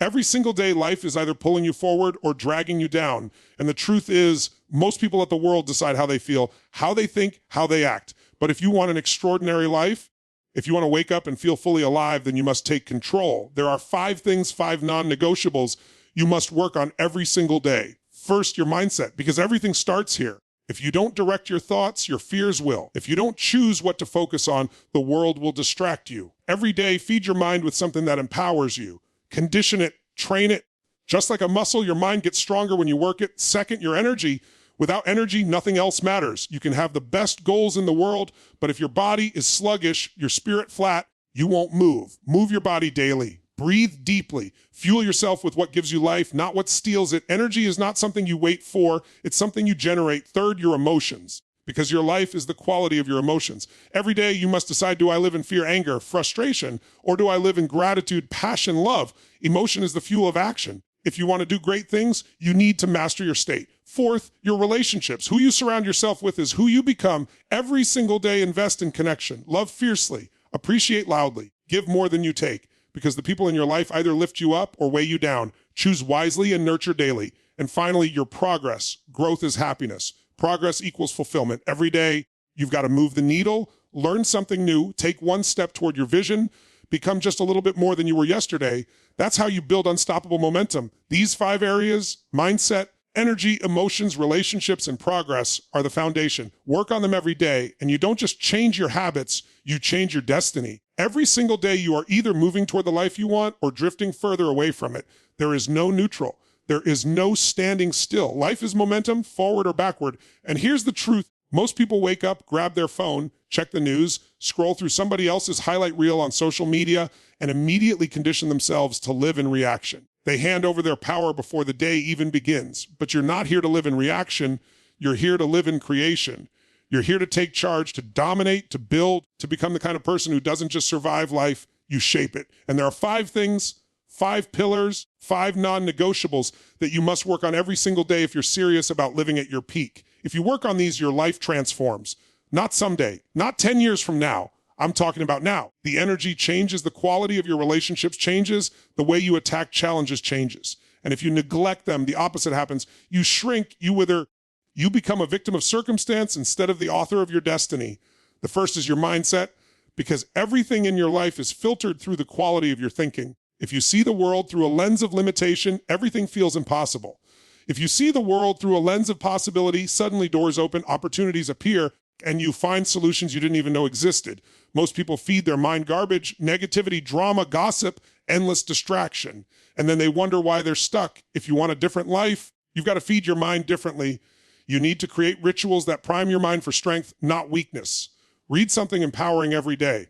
Every single day, life is either pulling you forward or dragging you down. And the truth is, most people at the world decide how they feel, how they think, how they act. But if you want an extraordinary life, if you want to wake up and feel fully alive, then you must take control. There are 5 things, 5 non-negotiables you must work on every single day. First, your mindset, because everything starts here. If you don't direct your thoughts, your fears will. If you don't choose what to focus on, the world will distract you. Every day, feed your mind with something that empowers you. Condition it, train it. Just like a muscle, your mind gets stronger when you work it. Second, your energy. Without energy, nothing else matters. You can have the best goals in the world, but if your body is sluggish, your spirit flat, you won't move. Move your body daily. Breathe deeply. Fuel yourself with what gives you life, not what steals it. Energy is not something you wait for. It's something you generate. Third, your emotions, because your life is the quality of your emotions. Every day you must decide, do I live in fear, anger, frustration, or do I live in gratitude, passion, love? Emotion is the fuel of action. If you want to do great things, you need to master your state. Fourth, your relationships. Who you surround yourself with is who you become. Every single day, invest in connection. Love fiercely. Appreciate loudly. Give more than you take, because the people in your life either lift you up or weigh you down. Choose wisely and nurture daily. And finally, your progress. Growth is happiness. Progress equals fulfillment. Every day, you've got to move the needle, learn something new, take one step toward your vision, become just a little bit more than you were yesterday. That's how you build unstoppable momentum. These 5 areas, mindset, energy, emotions, relationships, and progress, are the foundation. Work on them every day, and you don't just change your habits, you change your destiny. Every single day, you are either moving toward the life you want or drifting further away from it. There is no neutral. There is no standing still. Life is momentum, forward or backward. And here's the truth. Most people wake up, grab their phone, check the news, scroll through somebody else's highlight reel on social media, and immediately condition themselves to live in reaction. They hand over their power before the day even begins. But you're not here to live in reaction. You're here to live in creation. You're here to take charge, to dominate, to build, to become the kind of person who doesn't just survive life, you shape it. And there are 5 things, 5 pillars, 5 non-negotiables that you must work on every single day if you're serious about living at your peak. If you work on these, your life transforms. Not someday, not 10 years from now. I'm talking about now. The energy changes, the quality of your relationships changes, the way you attack challenges changes. And if you neglect them, the opposite happens. You shrink, you wither, you become a victim of circumstance instead of the author of your destiny. The first is your mindset, because everything in your life is filtered through the quality of your thinking. If you see the world through a lens of limitation, everything feels impossible. If you see the world through a lens of possibility, suddenly doors open, opportunities appear, and you find solutions you didn't even know existed. Most people feed their mind garbage, negativity, drama, gossip, endless distraction. And then they wonder why they're stuck. If you want a different life, you've got to feed your mind differently. You need to create rituals that prime your mind for strength, not weakness. Read something empowering every day.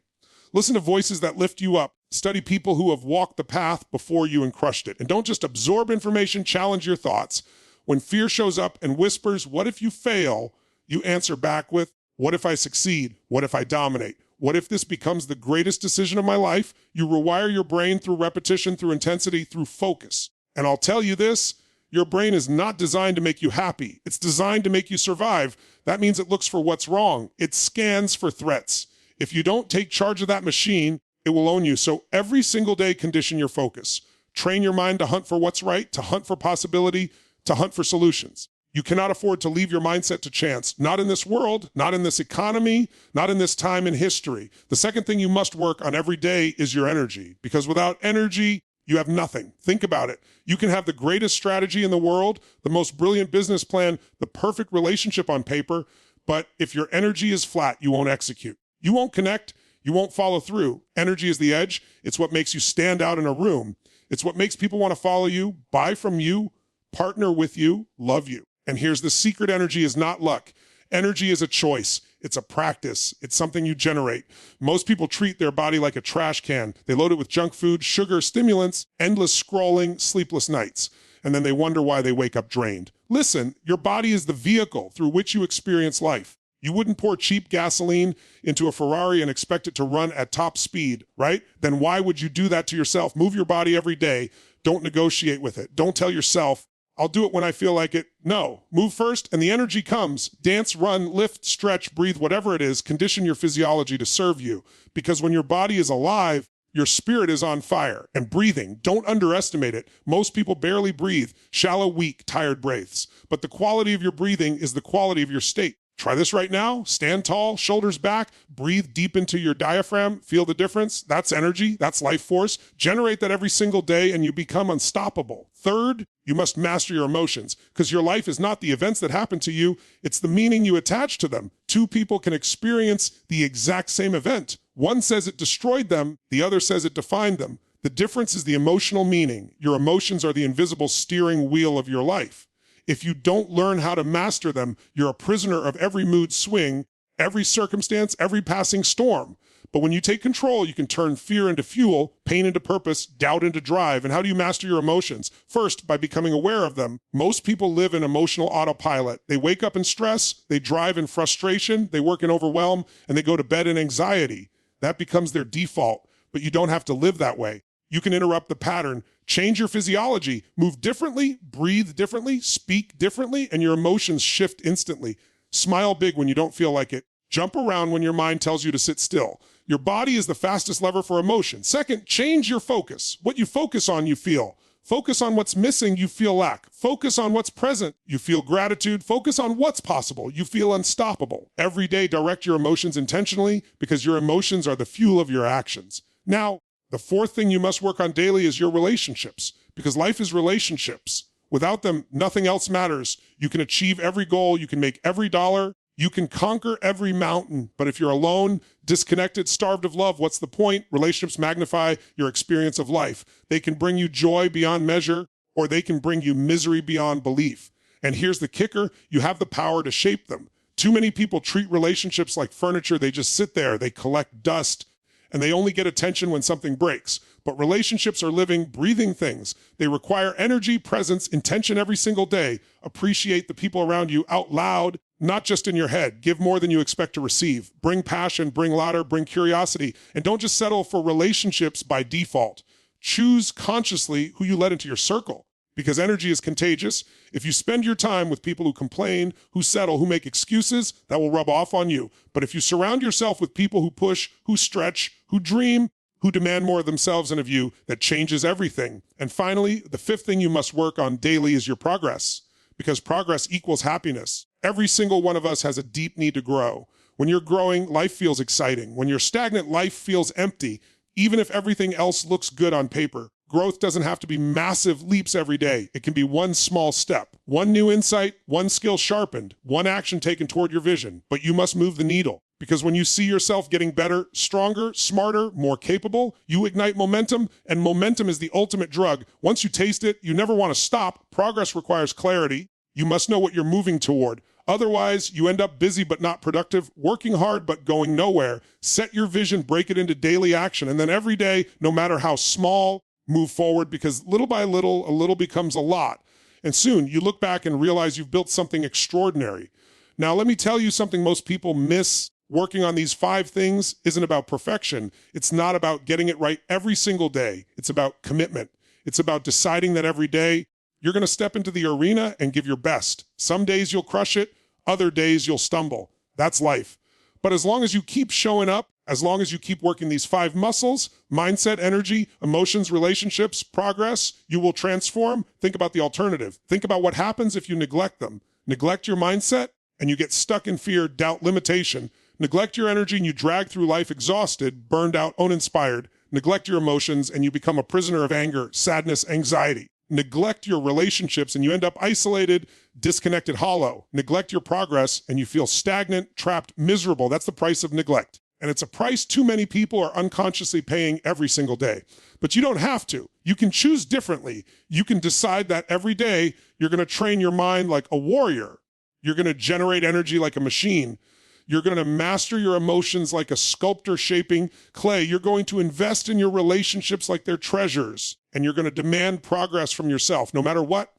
Listen to voices that lift you up. Study people who have walked the path before you and crushed it. And don't just absorb information, challenge your thoughts. When fear shows up and whispers, what if you fail? You answer back with, what if I succeed? What if I dominate? What if this becomes the greatest decision of my life? You rewire your brain through repetition, through intensity, through focus. And I'll tell you this, your brain is not designed to make you happy. It's designed to make you survive. That means it looks for what's wrong. It scans for threats. If you don't take charge of that machine, it will own you. So every single day, condition your focus. Train your mind to hunt for what's right, to hunt for possibility, to hunt for solutions. You cannot afford to leave your mindset to chance. Not in this world, not in this economy, not in this time in history. The second thing you must work on every day is your energy, because without energy, you have nothing. Think about it. You can have the greatest strategy in the world, the most brilliant business plan, the perfect relationship on paper, but if your energy is flat, you won't execute. You won't connect. You won't follow through. Energy is the edge. It's what makes you stand out in a room. It's what makes people want to follow you, buy from you, partner with you, love you. And here's the secret: energy is not luck. Energy is a choice. It's a practice. It's something you generate. Most people treat their body like a trash can. They load it with junk food, sugar, stimulants, endless scrolling, sleepless nights. And then they wonder why they wake up drained. Listen, your body is the vehicle through which you experience life. You wouldn't pour cheap gasoline into a Ferrari and expect it to run at top speed, right? Then why would you do that to yourself? Move your body every day. Don't negotiate with it. Don't tell yourself, I'll do it when I feel like it. No, move first and the energy comes. Dance, run, lift, stretch, breathe, whatever it is, condition your physiology to serve you. Because when your body is alive, Your spirit is on fire. And breathing, don't underestimate it. Most people barely breathe, shallow, weak, tired breaths. But the quality of your breathing is the quality of your state. Try this right now. Stand tall, shoulders back, breathe deep into your diaphragm. Feel the difference? That's energy. That's life force. Generate that every single day and you become unstoppable. Third, you must master your emotions because your life is not the events that happen to you. It's the meaning you attach to them. Two people can experience the exact same event. One says it destroyed them. The other says it defined them. The difference is the emotional meaning. Your emotions are the invisible steering wheel of your life. If you don't learn how to master them, you're a prisoner of every mood swing, every circumstance, every passing storm. But when you take control, you can turn fear into fuel, pain into purpose, doubt into drive. And how do you master your emotions? First, by becoming aware of them. Most people live in emotional autopilot. They wake up in stress, they drive in frustration, they work in overwhelm, and they go to bed in anxiety. That becomes their default, but you don't have to live that way. You can interrupt the pattern, change your physiology, move differently, breathe differently, speak differently, and your emotions shift instantly. Smile big when you don't feel like it. Jump around when your mind tells you to sit still. Your body is the fastest lever for emotion. Second, change your focus. What you focus on, you feel. Focus on what's missing, you feel lack. Focus on what's present, you feel gratitude. Focus on what's possible, you feel unstoppable. Every day, direct your emotions intentionally because your emotions are the fuel of your actions. Now, the fourth thing you must work on daily is your relationships, because life is relationships. Without them, nothing else matters. You can achieve every goal, you can make every dollar, you can conquer every mountain, but if you're alone, disconnected, starved of love, what's the point? Relationships magnify your experience of life. They can bring you joy beyond measure, or they can bring you misery beyond belief. And here's the kicker, you have the power to shape them. Too many people treat relationships like furniture. They just sit there, they collect dust, and they only get attention when something breaks. But relationships are living, breathing things. They require energy, presence, intention every single day. Appreciate the people around you out loud, not just in your head. Give more than you expect to receive. Bring passion, bring laughter, bring curiosity. And don't just settle for relationships by default. Choose consciously who you let into your circle, because energy is contagious. If you spend your time with people who complain, who settle, who make excuses, that will rub off on you. But if you surround yourself with people who push, who stretch, who dream, who demand more of themselves and of you, that changes everything. And finally, the fifth thing you must work on daily is your progress, because progress equals happiness. Every single one of us has a deep need to grow. When you're growing, life feels exciting. When you're stagnant, life feels empty, even if everything else looks good on paper. Growth doesn't have to be massive leaps every day. It can be one small step, one new insight, one skill sharpened, one action taken toward your vision. But you must move the needle, because when you see yourself getting better, stronger, smarter, more capable, you ignite momentum, and momentum is the ultimate drug. Once you taste it, you never want to stop. Progress requires clarity. You must know what you're moving toward. Otherwise, you end up busy but not productive, working hard but going nowhere. Set your vision, break it into daily action, and then every day, no matter how small, move forward, because little by little, a little becomes a lot. And soon you look back and realize you've built something extraordinary. Now, let me tell you something most people miss. Working on these 5 things isn't about perfection. It's not about getting it right every single day. It's about commitment. It's about deciding that every day you're going to step into the arena and give your best. Some days you'll crush it. Other days you'll stumble. That's life. But as long as you keep showing up, as long as you keep working these 5 muscles, mindset, energy, emotions, relationships, progress, you will transform. Think about the alternative. Think about what happens if you neglect them. Neglect your mindset and you get stuck in fear, doubt, limitation. Neglect your energy and you drag through life exhausted, burned out, uninspired. Neglect your emotions and you become a prisoner of anger, sadness, anxiety. Neglect your relationships and you end up isolated, disconnected, hollow. Neglect your progress and you feel stagnant, trapped, miserable. That's the price of neglect. And it's a price too many people are unconsciously paying every single day. But you don't have to. You can choose differently. You can decide that every day you're going to train your mind like a warrior. You're going to generate energy like a machine. You're going to master your emotions like a sculptor shaping clay. You're going to invest in your relationships like they're treasures. And you're going to demand progress from yourself, no matter what.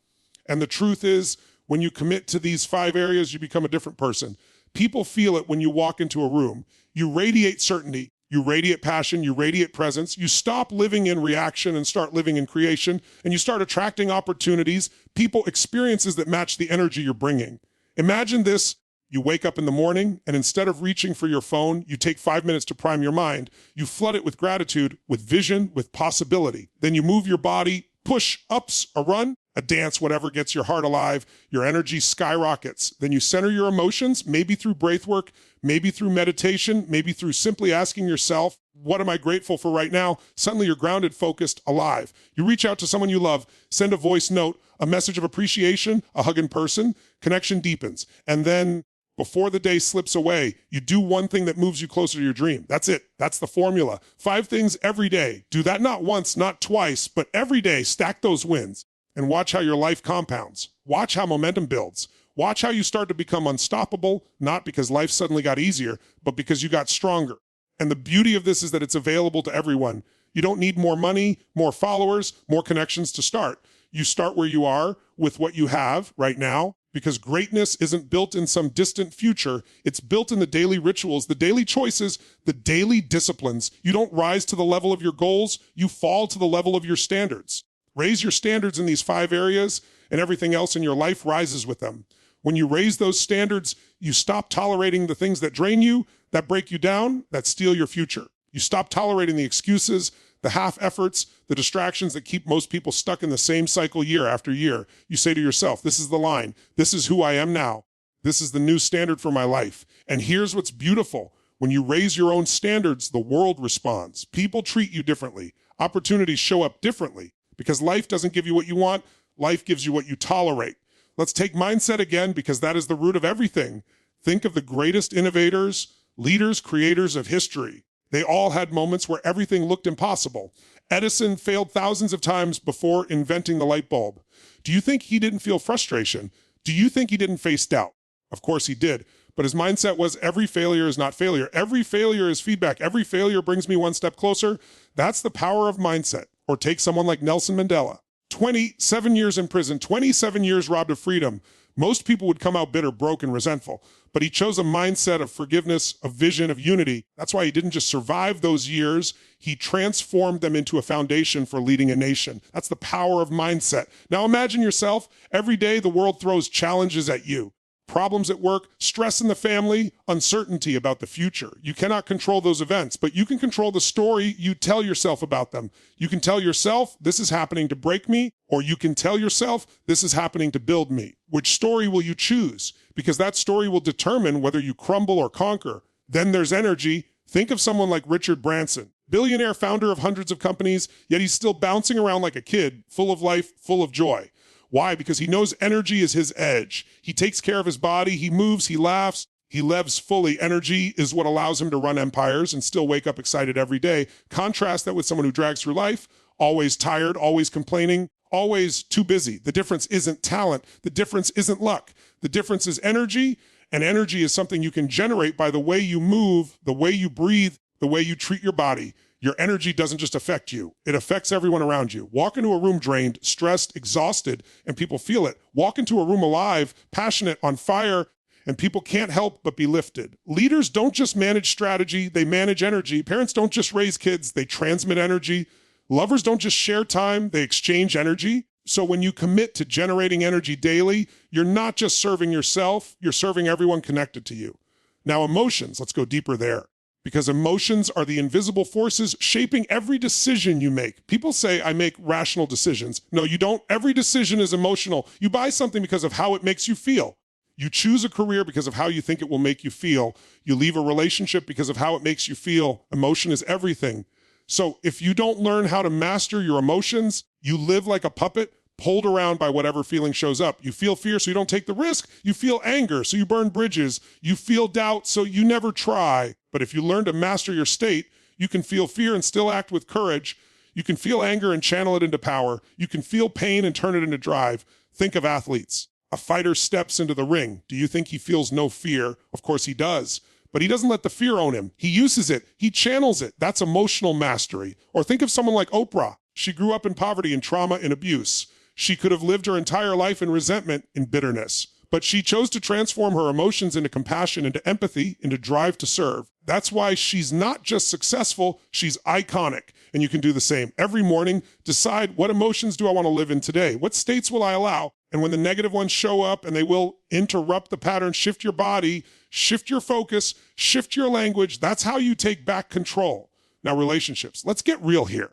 And the truth is, when you commit to these 5 areas, you become a different person. People feel it when you walk into a room. You radiate certainty, you radiate passion, you radiate presence. You stop living in reaction and start living in creation, and you start attracting opportunities, people, experiences that match the energy you're bringing. Imagine this. You wake up in the morning, and instead of reaching for your phone, you take 5 minutes to prime your mind. You flood it with gratitude, with vision, with possibility. Then you move your body, push-ups, a run, a dance, whatever gets your heart alive. Your energy skyrockets. Then you center your emotions, maybe through breath work, maybe through meditation, maybe through simply asking yourself, what am I grateful for right now? Suddenly you're grounded, focused, alive. You reach out to someone you love, send a voice note, a message of appreciation, a hug in person, connection deepens. And then before the day slips away, you do one thing that moves you closer to your dream. That's it. That's the formula. 5 things every day. Do that not once, not twice, but every day. Stack those wins and watch how your life compounds. Watch how momentum builds. Watch how you start to become unstoppable, not because life suddenly got easier, but because you got stronger. And the beauty of this is that it's available to everyone. You don't need more money, more followers, more connections to start. You start where you are with what you have right now, because greatness isn't built in some distant future. It's built in the daily rituals, the daily choices, the daily disciplines. You don't rise to the level of your goals. You fall to the level of your standards. Raise your standards in these 5 areas, and everything else in your life rises with them. When you raise those standards, you stop tolerating the things that drain you, that break you down, that steal your future. You stop tolerating the excuses, the half efforts, the distractions that keep most people stuck in the same cycle year after year. You say to yourself, this is the line. This is who I am now. This is the new standard for my life. And here's what's beautiful. When you raise your own standards, the world responds. People treat you differently. Opportunities show up differently because life doesn't give you what you want. Life gives you what you tolerate. Let's take mindset again, because that is the root of everything. Think of the greatest innovators, leaders, creators of history. They all had moments where everything looked impossible. Edison failed thousands of times before inventing the light bulb. Do you think he didn't feel frustration? Do you think he didn't face doubt? Of course he did. But his mindset was, every failure is not failure. Every failure is feedback. Every failure brings me one step closer. That's the power of mindset. Or take someone like Nelson Mandela. 27 years in prison, 27 years robbed of freedom. Most people would come out bitter, broke, and resentful. But he chose a mindset of forgiveness, of vision, of unity. That's why he didn't just survive those years. He transformed them into a foundation for leading a nation. That's the power of mindset. Now imagine yourself, every day the world throws challenges at you. Problems at work, stress in the family, uncertainty about the future. You cannot control those events, but you can control the story you tell yourself about them. You can tell yourself, this is happening to break me, or you can tell yourself, this is happening to build me. Which story will you choose? Because that story will determine whether you crumble or conquer. Then there's energy. Think of someone like Richard Branson, billionaire founder of hundreds of companies, yet he's still bouncing around like a kid, full of life, full of joy. Why? Because he knows energy is his edge. He takes care of his body, he moves, he laughs, he lives fully. Energy is what allows him to run empires and still wake up excited every day. Contrast that with someone who drags through life, always tired, always complaining, always too busy. The difference isn't talent. The difference isn't luck. The difference is energy, and energy is something you can generate by the way you move, the way you breathe, the way you treat your body. Your energy doesn't just affect you. It affects everyone around you. Walk into a room drained, stressed, exhausted, and people feel it. Walk into a room alive, passionate, on fire, and people can't help but be lifted. Leaders don't just manage strategy, they manage energy. Parents don't just raise kids, they transmit energy. Lovers don't just share time, they exchange energy. So when you commit to generating energy daily, you're not just serving yourself, you're serving everyone connected to you. Now emotions, let's go deeper there. Because emotions are the invisible forces shaping every decision you make. People say, I make rational decisions. No, you don't. Every decision is emotional. You buy something because of how it makes you feel. You choose a career because of how you think it will make you feel. You leave a relationship because of how it makes you feel. Emotion is everything. So if you don't learn how to master your emotions, you live like a puppet, pulled around by whatever feeling shows up. You feel fear, so you don't take the risk. You feel anger, so you burn bridges. You feel doubt, so you never try. But if you learn to master your state, you can feel fear and still act with courage. You can feel anger and channel it into power. You can feel pain and turn it into drive. Think of athletes. A fighter steps into the ring. Do you think he feels no fear? Of course he does. But he doesn't let the fear own him. He uses it. He channels it. That's emotional mastery. Or think of someone like Oprah. She grew up in poverty and trauma and abuse. She could have lived her entire life in resentment and bitterness. But she chose to transform her emotions into compassion, into empathy, into drive to serve. That's why she's not just successful, she's iconic. And you can do the same. Every morning, decide, what emotions do I want to live in today? What states will I allow? And when the negative ones show up, and they will interrupt the pattern, shift your body, shift your focus, shift your language. That's how you take back control. Now, relationships. Let's get real here.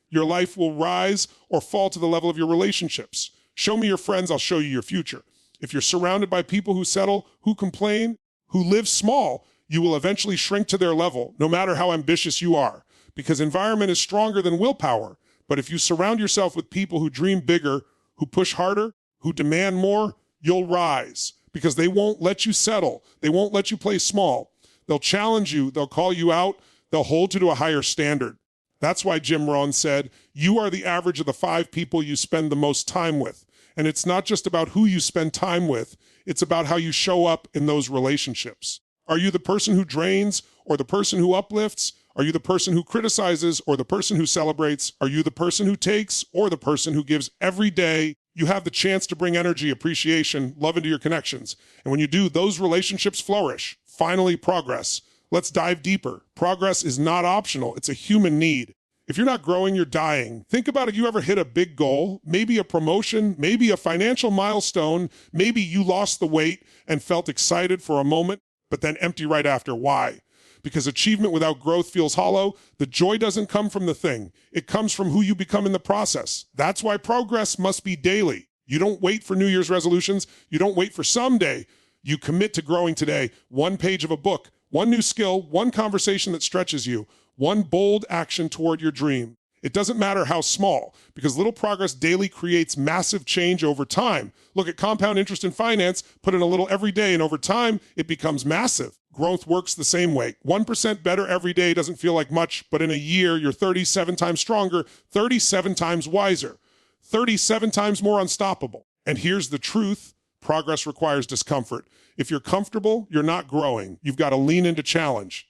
Your life will rise or fall to the level of your relationships. Show me your friends, I'll show you your future. If you're surrounded by people who settle, who complain, who live small, you will eventually shrink to their level, no matter how ambitious you are, because environment is stronger than willpower. But if you surround yourself with people who dream bigger, who push harder, who demand more, you'll rise, because they won't let you settle. They won't let you play small. They'll challenge you. They'll call you out. They'll hold you to a higher standard. That's why Jim Rohn said, you are the average of the 5 people you spend the most time with. And it's not just about who you spend time with. It's about how you show up in those relationships. Are you the person who drains or the person who uplifts? Are you the person who criticizes or the person who celebrates? Are you the person who takes or the person who gives every day? You have the chance to bring energy, appreciation, love into your connections. And when you do, those relationships flourish. Finally, progress. Let's dive deeper. Progress is not optional. It's a human need. If you're not growing, you're dying. Think about if you ever hit a big goal, maybe a promotion, maybe a financial milestone, maybe you lost the weight and felt excited for a moment, but then empty right after. Why? Because achievement without growth feels hollow. The joy doesn't come from the thing. It comes from who you become in the process. That's why progress must be daily. You don't wait for New Year's resolutions. You don't wait for someday. You commit to growing today. One page of a book, one new skill, one conversation that stretches you, one bold action toward your dream. It doesn't matter how small, because little progress daily creates massive change over time. Look at compound interest in finance, put in a little every day, and over time, it becomes massive. Growth works the same way. 1% better every day doesn't feel like much, but in a year, you're 37 times stronger, 37 times wiser, 37 times more unstoppable. And here's the truth. Progress requires discomfort. If you're comfortable, you're not growing. You've got to lean into challenge.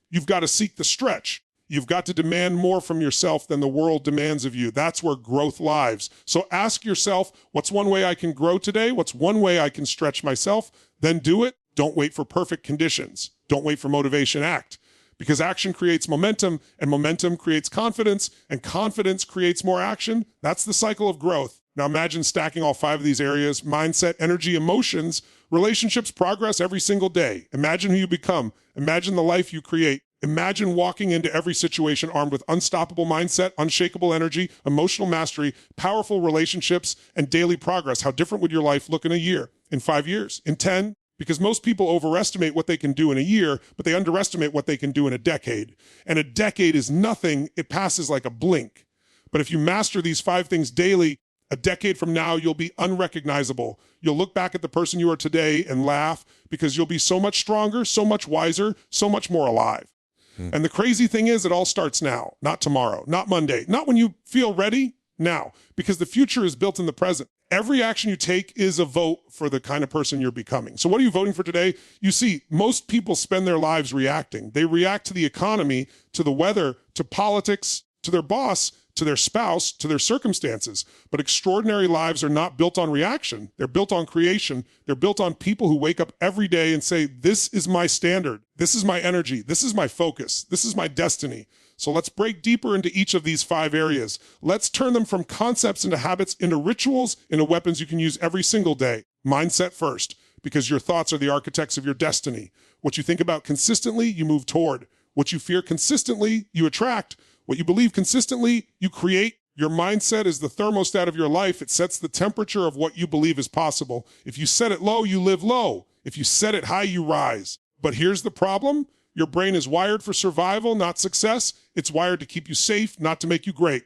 You've got to seek the stretch. You've got to demand more from yourself than the world demands of you. That's where growth lies. So ask yourself, what's one way I can grow today? What's one way I can stretch myself? Then do it. Don't wait for perfect conditions. Don't wait for motivation. Act. Because action creates momentum, and momentum creates confidence, and confidence creates more action. That's the cycle of growth. Now imagine stacking all 5 of these areas: mindset, energy, emotions, relationships, progress every single day. Imagine who you become. Imagine the life you create. Imagine walking into every situation armed with unstoppable mindset, unshakable energy, emotional mastery, powerful relationships, and daily progress. How different would your life look in a year, in 5 years, in 10? Because most people overestimate what they can do in a year, but they underestimate what they can do in a decade. And a decade is nothing. It passes like a blink. But if you master these 5 things daily, a decade from now, you'll be unrecognizable. You'll look back at the person you are today and laugh, because you'll be so much stronger, so much wiser, so much more alive. And the crazy thing is, it all starts now, not tomorrow, not Monday, not when you feel ready, now, because the future is built in the present. Every action you take is a vote for the kind of person you're becoming. So what are you voting for today? You see, most people spend their lives reacting. They react to the economy, to the weather, to politics, to their boss, to their spouse, to their circumstances. But extraordinary lives are not built on reaction. They're built on creation. They're built on people who wake up every day and say, this is my standard. This is my energy. This is my focus. This is my destiny. So let's break deeper into each of these 5 areas. Let's turn them from concepts into habits, into rituals, into weapons you can use every single day. Mindset first, because your thoughts are the architects of your destiny. What you think about consistently, you move toward. What you fear consistently, you attract. What you believe consistently, you create. Your mindset is the thermostat of your life. It sets the temperature of what you believe is possible. If you set it low, you live low. If you set it high, you rise. But here's the problem. Your brain is wired for survival, not success. It's wired to keep you safe, not to make you great.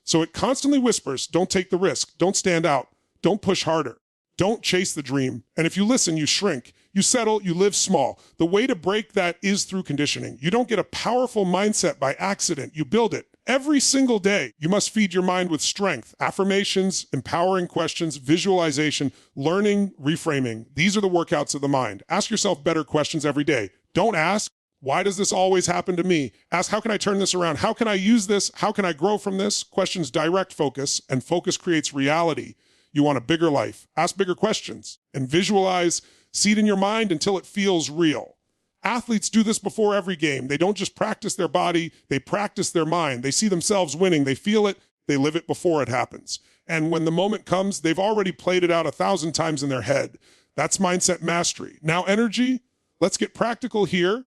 So it constantly whispers, don't take the risk. Don't stand out. Don't push harder. Don't chase the dream. And if you listen, you shrink. You settle, you live small. The way to break that is through conditioning. You don't get a powerful mindset by accident. You build it. Every single day, you must feed your mind with strength, affirmations, empowering questions, visualization, learning, reframing. These are the workouts of the mind. Ask yourself better questions every day. Don't ask, why does this always happen to me? Ask, how can I turn this around? How can I use this? How can I grow from this? Questions direct focus, and focus creates reality. You want a bigger life. Ask bigger questions and visualize. See it in your mind until it feels real. Athletes do this before every game. They don't just practice their body, they practice their mind. They see themselves winning, they feel it, they live it before it happens. And when the moment comes, they've already played it out 1,000 times in their head. That's mindset mastery. Now, energy, let's get practical here,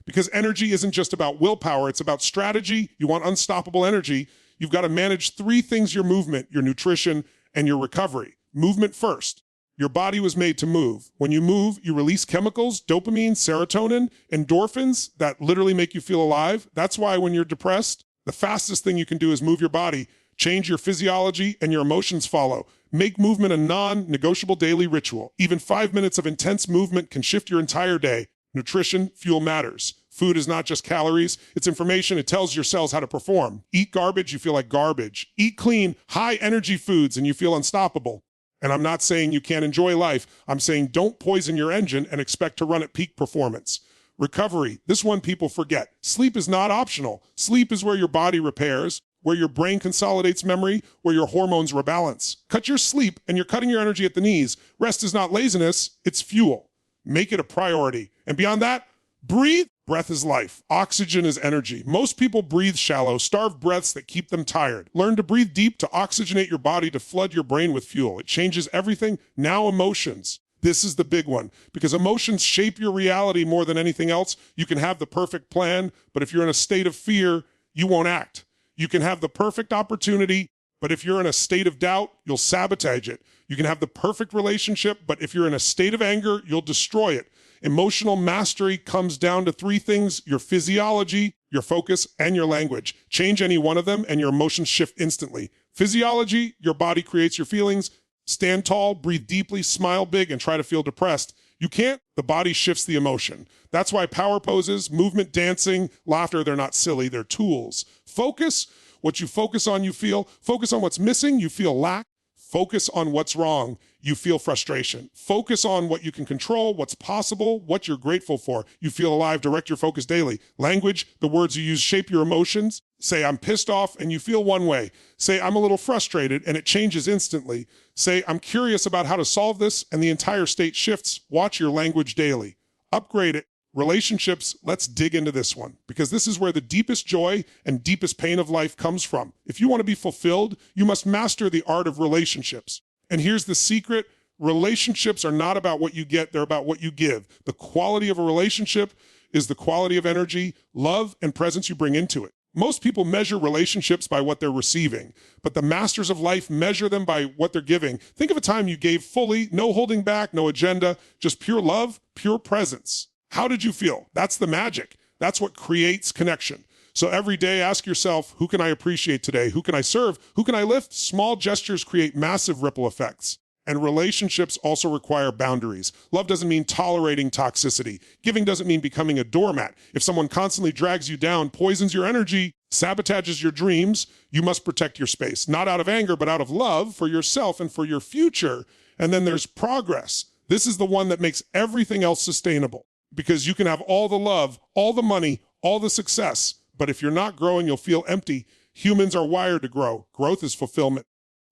because energy isn't just about willpower, it's about strategy. You want unstoppable energy, you've got to manage 3 things: your movement, your nutrition, and your recovery. Movement first. Your body was made to move. When you move, you release chemicals, dopamine, serotonin, endorphins that literally make you feel alive. That's why when you're depressed, the fastest thing you can do is move your body, change your physiology, and your emotions follow. Make movement a non-negotiable daily ritual. Even 5 minutes of intense movement can shift your entire day. Nutrition, fuel matters. Food is not just calories, it's information. It tells your cells how to perform. Eat garbage, you feel like garbage. Eat clean, high energy foods, and you feel unstoppable. And I'm not saying you can't enjoy life. I'm saying don't poison your engine and expect to run at peak performance. Recovery, this one people forget. Sleep is not optional. Sleep is where your body repairs, where your brain consolidates memory, where your hormones rebalance. Cut your sleep and you're cutting your energy at the knees. Rest is not laziness, it's fuel. Make it a priority. And beyond that, breathe. Breath is life. Oxygen is energy. Most people breathe shallow, starved breaths that keep them tired. Learn to breathe deep, to oxygenate your body, to flood your brain with fuel. It changes everything. Now emotions. This is the big one, because emotions shape your reality more than anything else. You can have the perfect plan, but if you're in a state of fear, you won't act. You can have the perfect opportunity, but if you're in a state of doubt, you'll sabotage it. You can have the perfect relationship, but if you're in a state of anger, you'll destroy it. Emotional mastery comes down to 3 things: your physiology, your focus, and your language. Change any one of them and your emotions shift instantly. Physiology, your body creates your feelings. Stand tall, breathe deeply, smile big, and try to feel depressed. You can't, the body shifts the emotion. That's why power poses, movement, dancing, laughter, they're not silly, they're tools. Focus, what you focus on, you feel. Focus on what's missing, you feel lack. Focus on what's wrong, you feel frustration. Focus on what you can control, what's possible, what you're grateful for. You feel alive, direct your focus daily. Language, the words you use shape your emotions. Say, I'm pissed off, and you feel one way. Say, I'm a little frustrated, and it changes instantly. Say, I'm curious about how to solve this, and the entire state shifts. Watch your language daily. Upgrade it. Relationships, let's dig into this one, because this is where the deepest joy and deepest pain of life comes from. If you want to be fulfilled, you must master the art of relationships. And here's the secret: relationships are not about what you get, they're about what you give. The quality of a relationship is the quality of energy, love, and presence you bring into it. Most people measure relationships by what they're receiving, but the masters of life measure them by what they're giving. Think of a time you gave fully, no holding back, no agenda, just pure love, pure presence. How did you feel? That's the magic. That's what creates connection. So every day, ask yourself, who can I appreciate today? Who can I serve? Who can I lift? Small gestures create massive ripple effects. And relationships also require boundaries. Love doesn't mean tolerating toxicity. Giving doesn't mean becoming a doormat. If someone constantly drags you down, poisons your energy, sabotages your dreams, you must protect your space. Not out of anger, but out of love for yourself and for your future. And then there's progress. This is the one that makes everything else sustainable. Because you can have all the love, all the money, all the success, but if you're not growing, you'll feel empty. Humans are wired to grow. Growth is fulfillment.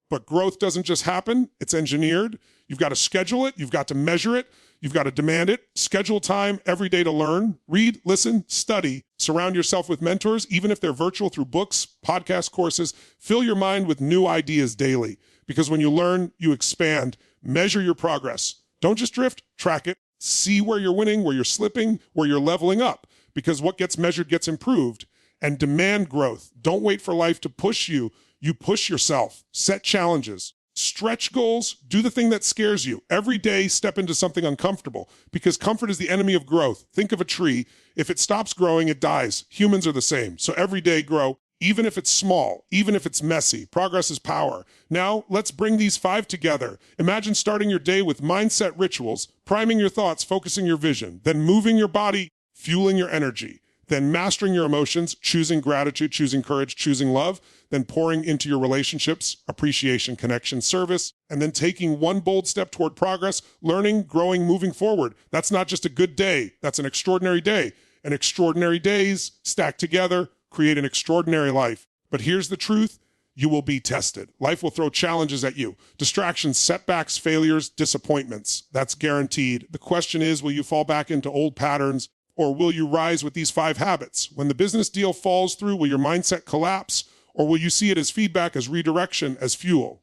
But growth doesn't just happen, it's engineered. You've got to schedule it, you've got to measure it, you've got to demand it. Schedule time every day to learn, read, listen, study. Surround yourself with mentors, even if they're virtual, through books, podcast courses. Fill your mind with new ideas daily, because when you learn, you expand. Measure your progress. Don't just drift, track it. See where you're winning, where you're slipping, where you're leveling up, because what gets measured gets improved. And demand growth. Don't wait for life to push you. You push yourself. Set challenges. Stretch goals. Do the thing that scares you. Every day, step into something uncomfortable, because comfort is the enemy of growth. Think of a tree. If it stops growing, it dies. Humans are the same. So every day, grow. Even if it's small, even if it's messy. Progress is power. Now, let's bring these 5 together. Imagine starting your day with mindset rituals, priming your thoughts, focusing your vision, then moving your body, fueling your energy, then mastering your emotions, choosing gratitude, choosing courage, choosing love, then pouring into your relationships, appreciation, connection, service, and then taking one bold step toward progress, learning, growing, moving forward. That's not just a good day. That's an extraordinary day. And extraordinary days stacked together create an extraordinary life. But here's the truth: you will be tested. Life will throw challenges at you. Distractions, setbacks, failures, disappointments. That's guaranteed. The question is, will you fall back into old patterns, or will you rise with these 5 habits? When the business deal falls through, will your mindset collapse, or will you see it as feedback, as redirection, as fuel?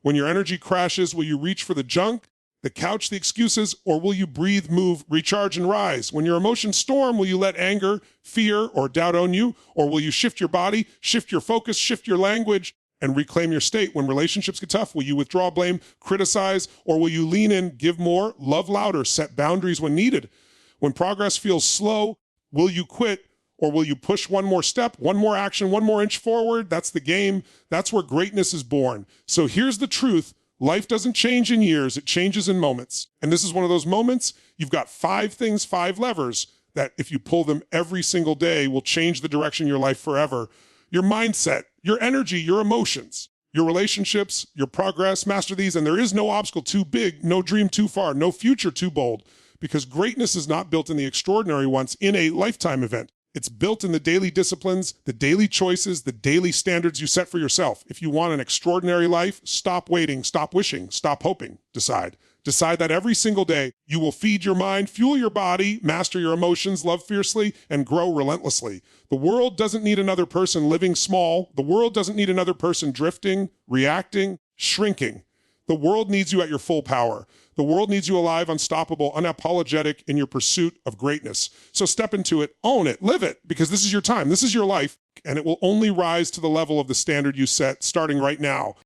When your energy crashes, will you reach for the junk, the couch, the excuses, or will you breathe, move, recharge, and rise? When your emotions storm, will you let anger, fear, or doubt own you, or will you shift your body, shift your focus, shift your language, and reclaim your state? When relationships get tough, will you withdraw, blame, criticize, or will you lean in, give more, love louder, set boundaries when needed? When progress feels slow, will you quit, or will you push one more step, one more action, one more inch forward? That's the game. That's where greatness is born. So here's the truth. Life doesn't change in years, it changes in moments. And this is one of those moments. You've got 5 things, 5 levers that if you pull them every single day will change the direction of your life forever. Your mindset, your energy, your emotions, your relationships, your progress, master these. And there is no obstacle too big, no dream too far, no future too bold, because greatness is not built in the extraordinary once in a lifetime event. It's built in the daily disciplines, the daily choices, the daily standards you set for yourself. If you want an extraordinary life, stop waiting, stop wishing, stop hoping. Decide. Decide that every single day you will feed your mind, fuel your body, master your emotions, love fiercely, and grow relentlessly. The world doesn't need another person living small. The world doesn't need another person drifting, reacting, shrinking. The world needs you at your full power. The world needs you alive, unstoppable, unapologetic in your pursuit of greatness. So step into it, own it, live it, because this is your time, this is your life, and it will only rise to the level of the standard you set starting right now.